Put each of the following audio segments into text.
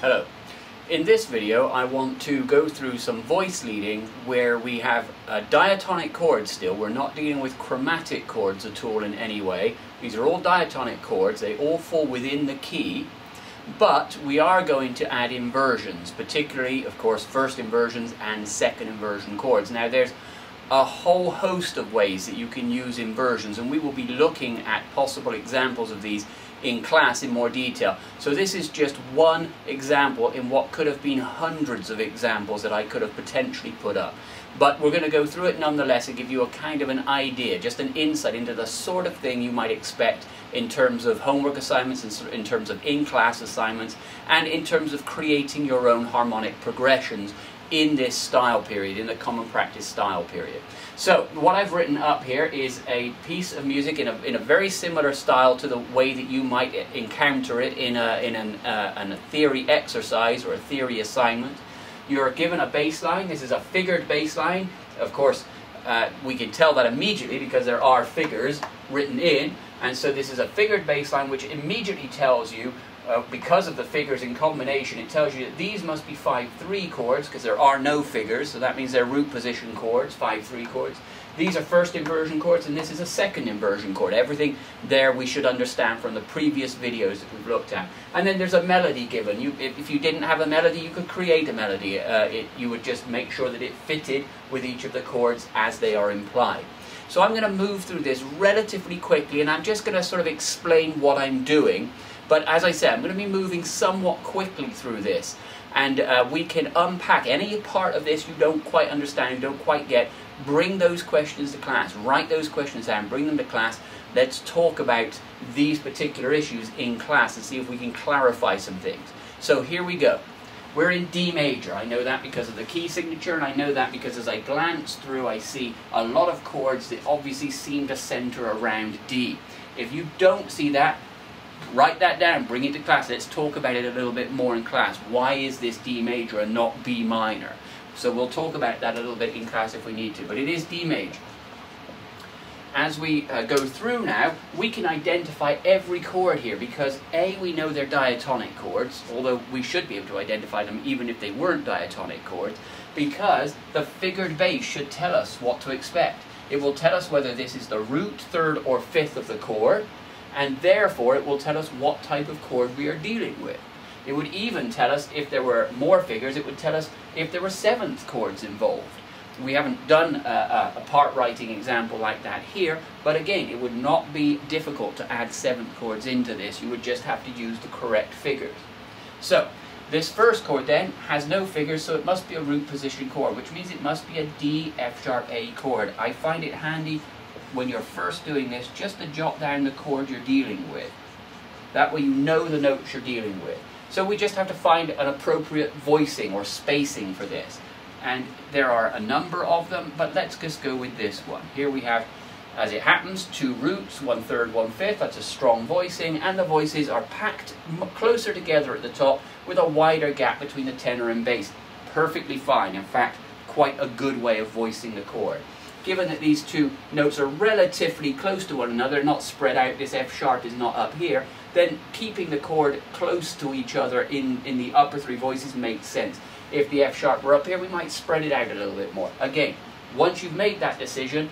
Hello. In this video I want to go through some voice leading where we have a diatonic chord still. We're not dealing with chromatic chords at all in any way. These are all diatonic chords, they all fall within the key, but we are going to add inversions, particularly of course first inversions and second inversion chords. Now there's a whole host of ways that you can use inversions, and we will be looking at possible examples of these in class in more detail. So this is just one example in what could have been hundreds of examples that I could have potentially put up. But we're going to go through it nonetheless and give you a kind of an idea, just an insight into the sort of thing you might expect in terms of homework assignments, in terms of in-class assignments, and in terms of creating your own harmonic progressions in this style period, in the common practice style period. So what I've written up here is a piece of music in a very similar style to the way that you might encounter it in a theory exercise or a theory assignment. You're given a bass line. This is a figured bass line. Of course, we can tell that immediately because there are figures written in, and so this is a figured bass line which immediately tells you, because of the figures in combination, it tells you that these must be 5/3 chords because there are no figures, so that means they're root position chords, 5/3 chords. These are first inversion chords, and this is a second inversion chord. Everything there we should understand from the previous videos that we've looked at. And then there's a melody given. If you didn't have a melody, you could create a melody. You would just make sure that it fitted with each of the chords as they are implied. So I'm going to move through this relatively quickly, and I'm just going to sort of explain what I'm doing. But as I said, I'm going to be moving somewhat quickly through this, and we can unpack any part of this you don't quite understand, you don't quite get. Bring those questions to class, write those questions down, bring them to class. Let's talk about these particular issues in class and see if we can clarify some things. So here we go. We're in D major. I know that because of the key signature, and I know that because as I glance through I see a lot of chords that obviously seem to center around D. If you don't see that, write that down, bring it to class. Let's talk about it a little bit more in class. Why is this D major and not B minor? So we'll talk about that a little bit in class if we need to, but it is D major. As we go through now, we can identify every chord here because A, we know they're diatonic chords, although we should be able to identify them even if they weren't diatonic chords, because the figured bass should tell us what to expect. It will tell us whether this is the root, third, or fifth of the chord, and therefore it will tell us what type of chord we are dealing with. It would even tell us, if there were more figures, it would tell us if there were seventh chords involved. We haven't done a part writing example like that here, but again, it would not be difficult to add seventh chords into this. You would just have to use the correct figures. So this first chord then has no figures, so it must be a root position chord, which means it must be a D, F sharp, A chord. I find it handy when you're first doing this just to jot down the chord you're dealing with. That way you know the notes you're dealing with. So we just have to find an appropriate voicing or spacing for this. And there are a number of them, but let's just go with this one. Here we have, as it happens, 2 roots, 1/3, 1/5. That's a strong voicing, and the voices are packed closer together at the top with a wider gap between the tenor and bass. Perfectly fine. In fact, quite a good way of voicing the chord. Given that these two notes are relatively close to one another, not spread out, this F sharp is not up here, then keeping the chord close to each other in the upper 3 voices makes sense. If the F sharp were up here, we might spread it out a little bit more. Again, once you've made that decision,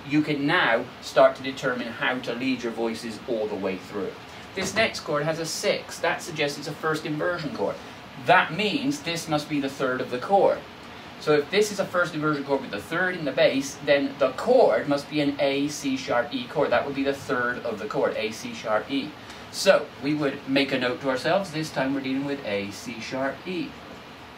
you can now start to determine how to lead your voices all the way through. This next chord has a 6. That suggests it's a first inversion chord. That means this must be the third of the chord. So if this is a first inversion chord with the third in the bass, then the chord must be an A, C sharp, E chord. That would be the third of the chord, A, C sharp, E. So we would make a note to ourselves. This time we're dealing with A, C sharp, E.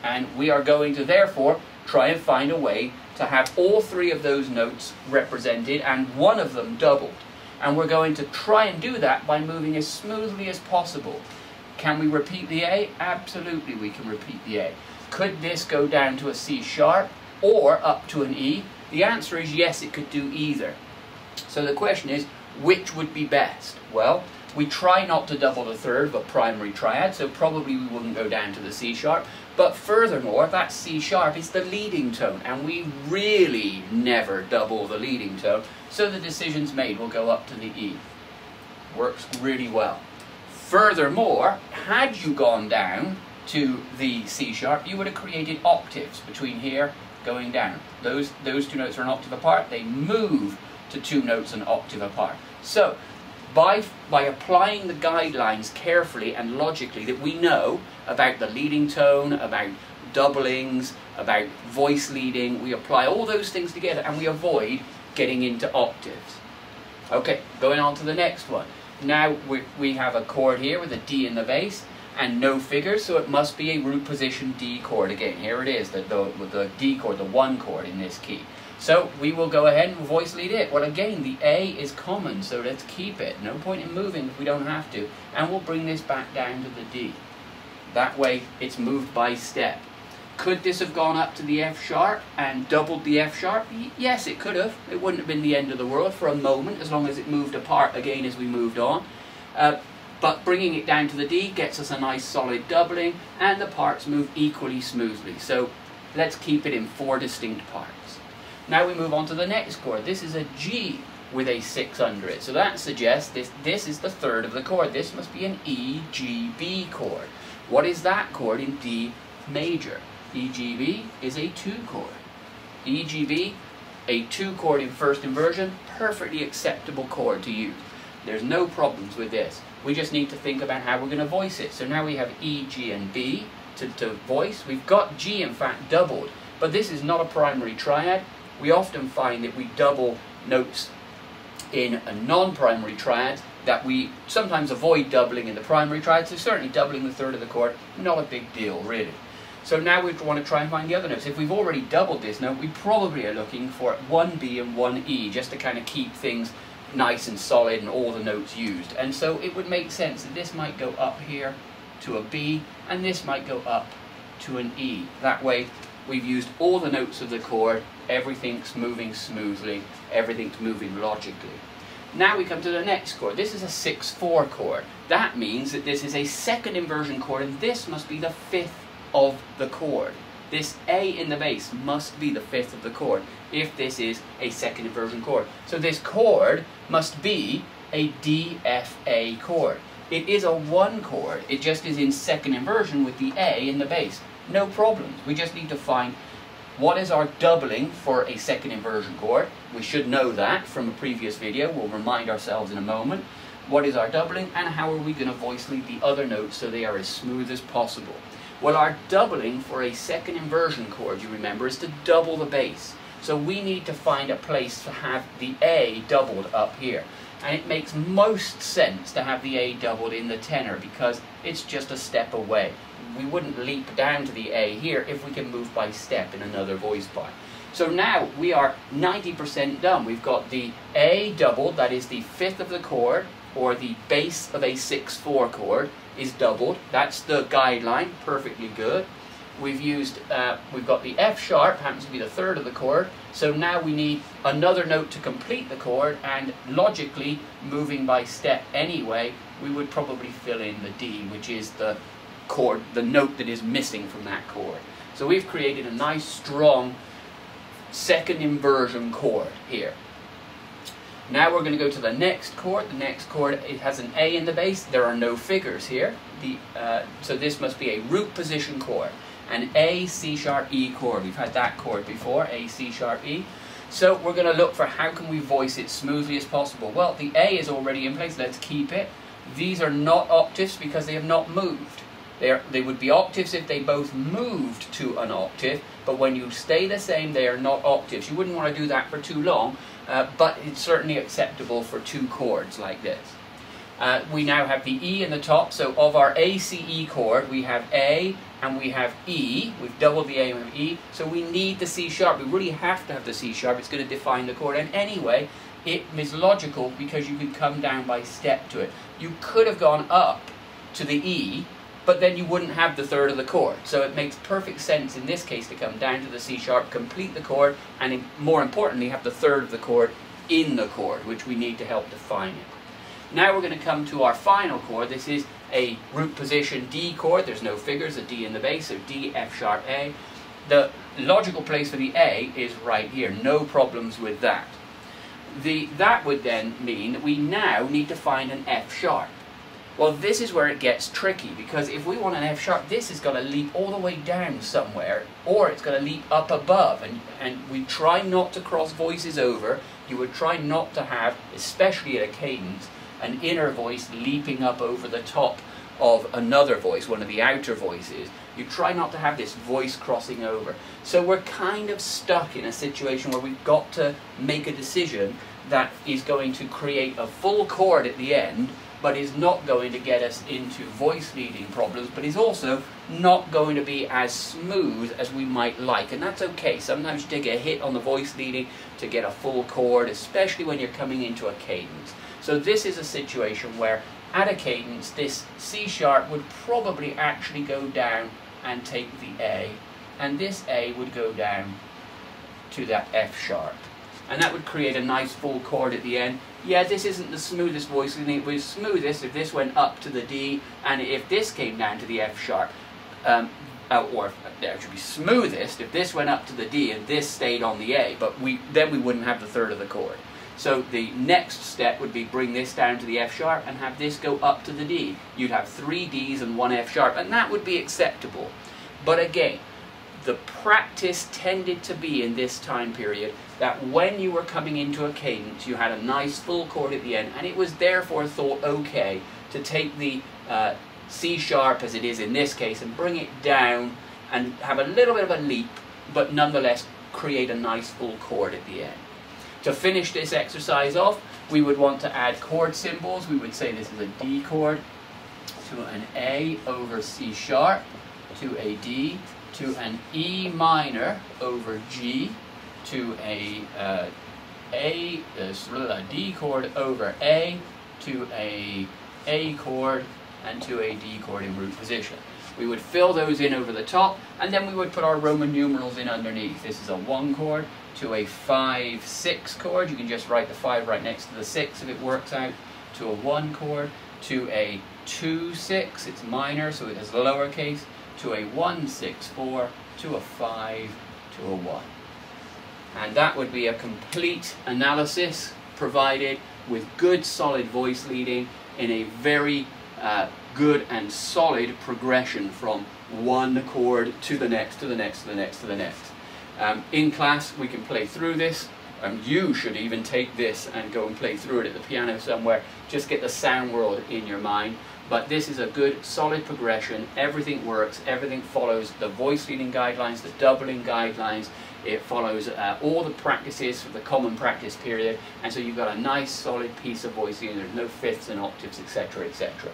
And we are going to therefore try and find a way to have all 3 of those notes represented and one of them doubled. And we're going to try and do that by moving as smoothly as possible. Can we repeat the A? Absolutely we can repeat the A. Could this go down to a C sharp or up to an E? The answer is yes, it could do either. So the question is, which would be best? Well, we try not to double the third of a primary triad, so probably we wouldn't go down to the C sharp. But furthermore, that C sharp is the leading tone, and we really never double the leading tone, so the decisions made will go up to the E. Works really well. Furthermore, had you gone down to the C sharp, you would have created octaves between here going down. Those two notes are an octave apart. They move to two notes an octave apart. So by applying the guidelines carefully and logically that we know about the leading tone, about doublings, about voice leading, we apply all those things together and we avoid getting into octaves. Okay, going on to the next one. Now we have a chord here with a D in the bass and no figures, so it must be a root position D chord again. Here it is, the D chord, the 1 chord in this key. So we will go ahead and voice lead it. Well, again, the A is common, so let's keep it. No point in moving if we don't have to. And we'll bring this back down to the D. That way it's moved by step. Could this have gone up to the F sharp and doubled the F sharp? Yes, it could have. It wouldn't have been the end of the world for a moment, as long as it moved apart again as we moved on. But bringing it down to the D gets us a nice solid doubling, and the parts move equally smoothly. So let's keep it in 4 distinct parts. Now we move on to the next chord. This is a G with a 6 under it. So that suggests this is the 3rd of the chord. This must be an E, G, B chord. What is that chord in D major? E, G, B is a 2 chord. E, G, B, a 2 chord in first inversion, perfectly acceptable chord to use. There's no problems with this. We just need to think about how we're going to voice it. So now we have E, G, and B to voice. We've got G, in fact, doubled. But this is not a primary triad. We often find that we double notes in a non-primary triad, that we sometimes avoid doubling in the primary triad. So certainly doubling the 3rd of the chord, not a big deal, really. So now we want to try and find the other notes. If we've already doubled this note, we probably are looking for 1 B and 1 E, just to kind of keep things nice and solid and all the notes used. And so it would make sense that this might go up here to a B, and this might go up to an E. That way we've used all the notes of the chord, everything's moving smoothly, everything's moving logically. Now we come to the next chord. This is a 6/4 chord. That means that this is a 2nd inversion chord, and this must be the 5th of the chord. This A in the bass must be the 5th of the chord if this is a 2nd inversion chord. So this chord must be a D, F, A chord. It is a 1 chord. It just is in 2nd inversion with the A in the bass. No problems. We just need to find what is our doubling for a 2nd inversion chord. We should know that from a previous video. We'll remind ourselves in a moment. What is our doubling, and how are we going to voice lead the other notes so they are as smooth as possible? Well, our doubling for a 2nd inversion chord, you remember, is to double the bass. So we need to find a place to have the A doubled up here. And it makes most sense to have the A doubled in the tenor, because it's just a step away. We wouldn't leap down to the A here if we can move by step in another voice part. So now we are 90% done. We've got the A doubled, that is the 5th of the chord, or the bass of a 6/4 chord is doubled. That's the guideline, perfectly good. We've got the F sharp, happens to be the 3rd of the chord, so now we need another note to complete the chord, and logically, moving by step anyway, we would probably fill in the D, which is the chord, the note that is missing from that chord. So we've created a nice, strong 2nd inversion chord here. Now we're going to go to the next chord. The next chord, it has an A in the bass. There are no figures here. So this must be a root position chord. An A, C sharp, E chord. We've had that chord before, A, C sharp, E. So we're going to look for how can we voice it smoothly as possible. Well, the A is already in place. Let's keep it. These are not octaves because they have not moved. They would be octaves if they both moved to an octave, but when you stay the same, they are not octaves. You wouldn't want to do that for too long, but it's certainly acceptable for 2 chords like this. We now have the E in the top, so of our A, C, E chord, we have A and we have E. We've doubled the A and we have E, so we need the C sharp. We really have to have the C sharp. It's going to define the chord, and anyway, it is logical because you can come down by step to it. You could have gone up to the E, but then you wouldn't have the 3rd of the chord. So it makes perfect sense in this case to come down to the C sharp, complete the chord, and more importantly have the 3rd of the chord in the chord, which we need to help define it. Now we're going to come to our final chord. This is a root position D chord. There's no figures, a D in the bass, so D, F sharp, A. The logical place for the A is right here. No problems with that. That would then mean that we now need to find an F sharp. Well, this is where it gets tricky, because if we want an F sharp, this is going to leap all the way down somewhere, or it's going to leap up above, and we try not to cross voices over. You would try not to have, especially at a cadence, an inner voice leaping up over the top of another voice, one of the outer voices. You try not to have this voice crossing over. So we're kind of stuck in a situation where we've got to make a decision that is going to create a full chord at the end, but is not going to get us into voice leading problems, but is also not going to be as smooth as we might like. And that's okay. Sometimes you take a hit on the voice leading to get a full chord, especially when you're coming into a cadence. So this is a situation where at a cadence, this C sharp would probably actually go down and take the A, and this A would go down to that F sharp. And that would create a nice full chord at the end. Yeah, this isn't the smoothest voice, and it was smoothest if this went up to the D, and if this came down to the F sharp. Or it should be smoothest if this went up to the D and this stayed on the A, but then we wouldn't have the third of the chord. So the next step would be bring this down to the F sharp and have this go up to the D. You'd have 3 Ds and 1 F sharp, and that would be acceptable. But again, the practice tended to be in this time period that when you were coming into a cadence, you had a nice full chord at the end, and it was therefore thought okay to take the C sharp, as it is in this case, and bring it down and have a little bit of a leap, but nonetheless create a nice full chord at the end. To finish this exercise off, we would want to add chord symbols. We would say this is a D chord to an A over C sharp, to a D, to an E minor over G, to a D chord over A, to a chord, and to a D chord in root position. We would fill those in over the top, and then we would put our Roman numerals in underneath. This is a 1 chord to a 5-6 chord. You can just write the 5 right next to the 6 if it works out. To a 1 chord, to a 2-6, it's minor, so it is lowercase, to a 1-6-4, to a 5, to a 1. And that would be a complete analysis provided with good solid voice leading in a very good and solid progression from one chord to the next, to the next, to the next, to the next. In class we can play through this, and you should even take this and go and play through it at the piano somewhere. Just get the sound world in your mind. But this is a good solid progression. Everything works, everything follows the voice leading guidelines, the doubling guidelines. It follows all the practices for the common practice period, and so you've got a nice solid piece of voice leading. There's no fifths and octaves, etc., etc.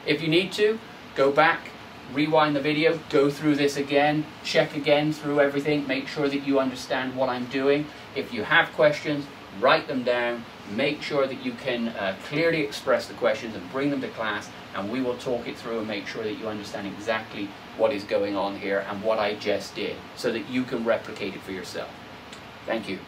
If you need to, go back, rewind the video, go through this again, check again through everything, make sure that you understand what I'm doing. If you have questions, write them down, make sure that you can clearly express the questions and bring them to class, and we will talk it through and make sure that you understand exactly what is going on here and what I just did, so that you can replicate it for yourself. Thank you.